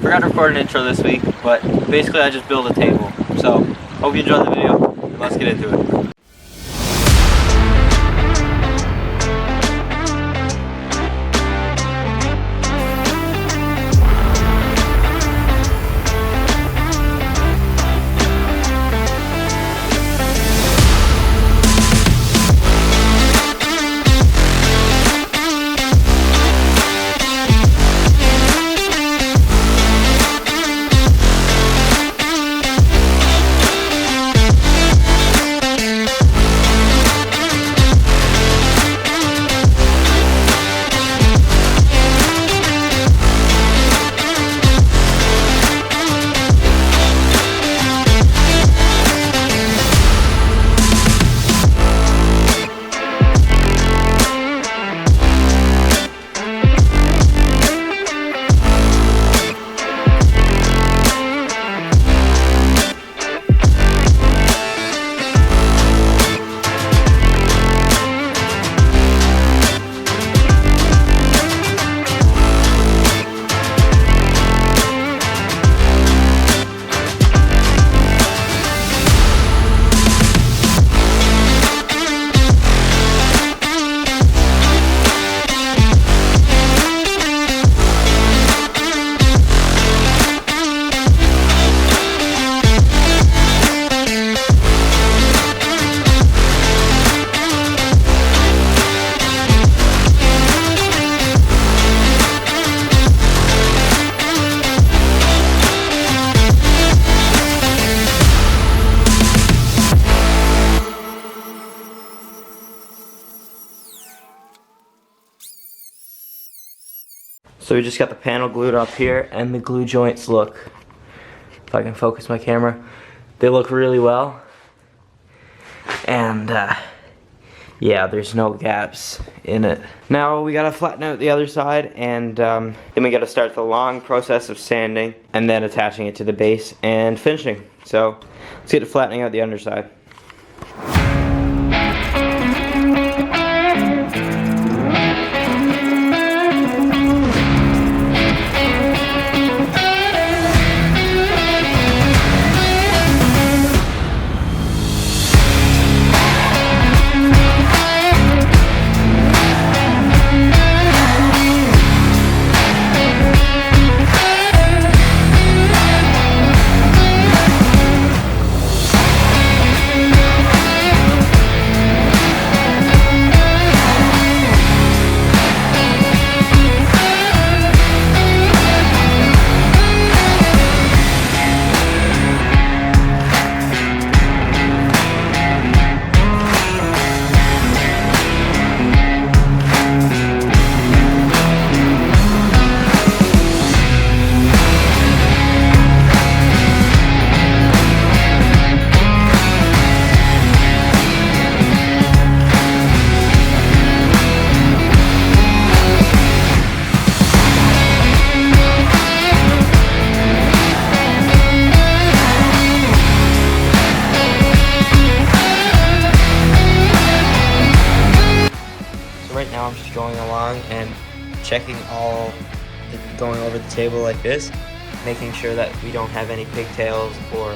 forgot to record an intro this week, but basically I just built a table. So, hope you enjoyed the video, and let's get into it. So we just got the panel glued up here, and the glue joints look, if I can focus my camera, they look really well. And yeah, there's no gaps in it. Now we gotta flatten out the other side, and then we gotta start the long process of sanding and then attaching it to the base and finishing. So let's get to flattening out the underside. Right now I'm just going along and checking going over the table like this, making sure that we don't have any pigtails or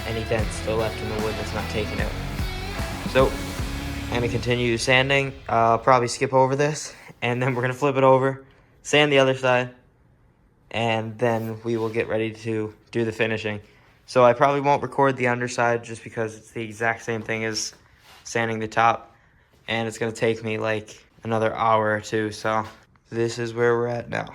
any dents still left in the wood that's not taken out. So I'm going to continue sanding. I'll probably skip over this, and then we're going to flip it over, sand the other side, and then we will get ready to do the finishing. So I probably won't record the underside just because it's the exact same thing as sanding the top. And it's gonna take me like another hour or two, so this is where we're at now.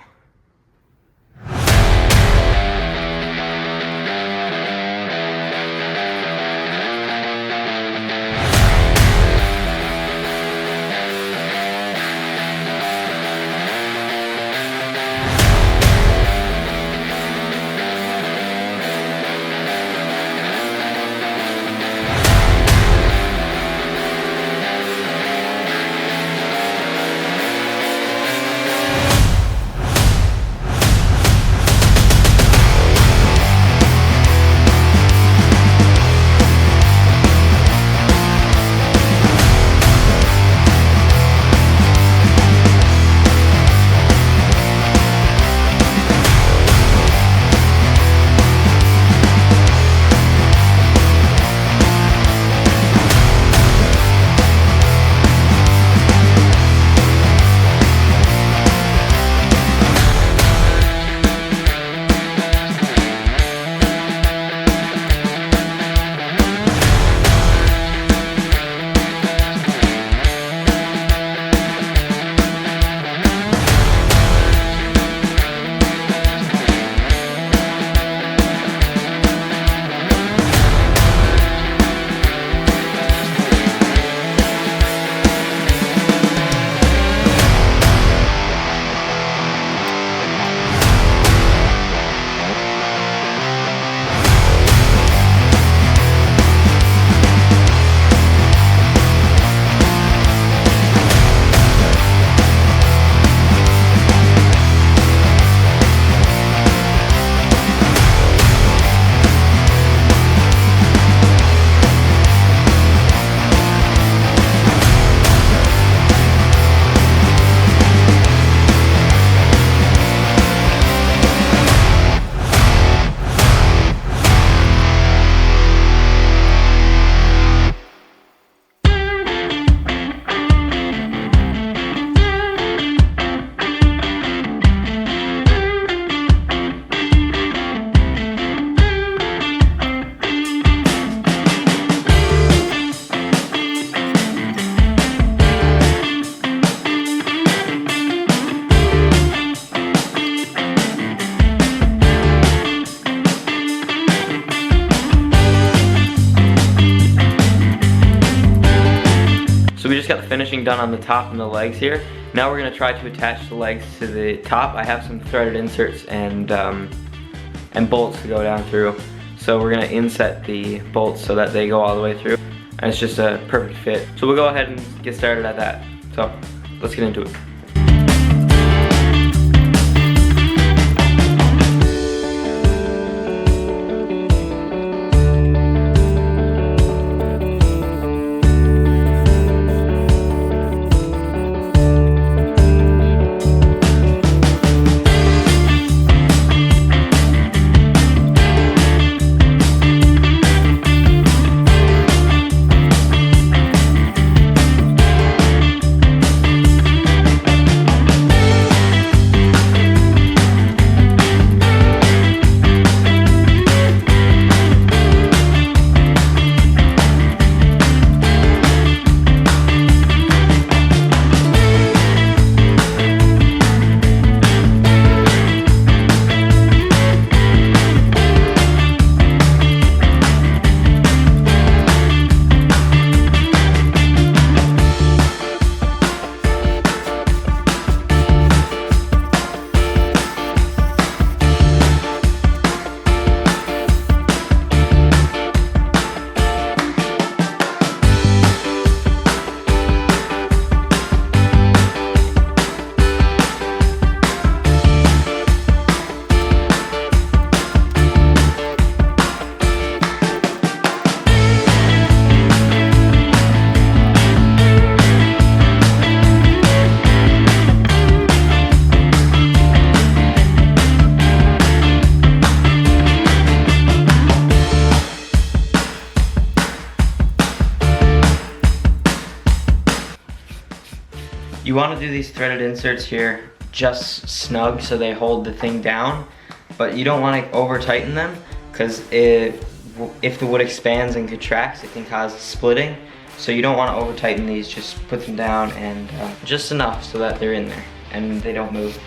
finishing done on the top and the legs here. Now we're gonna try to attach the legs to the top. I have some threaded inserts and bolts to go down through. So we're gonna inset the bolts so that they go all the way through. And it's just a perfect fit. So we'll go ahead and get started at that. So let's get into it. You want to do these threaded inserts here just snug so they hold the thing down, but you don't want to over tighten them because if the wood expands and contracts, it can cause splitting. So you don't want to over tighten these, just put them down and just enough so that they're in there and they don't move.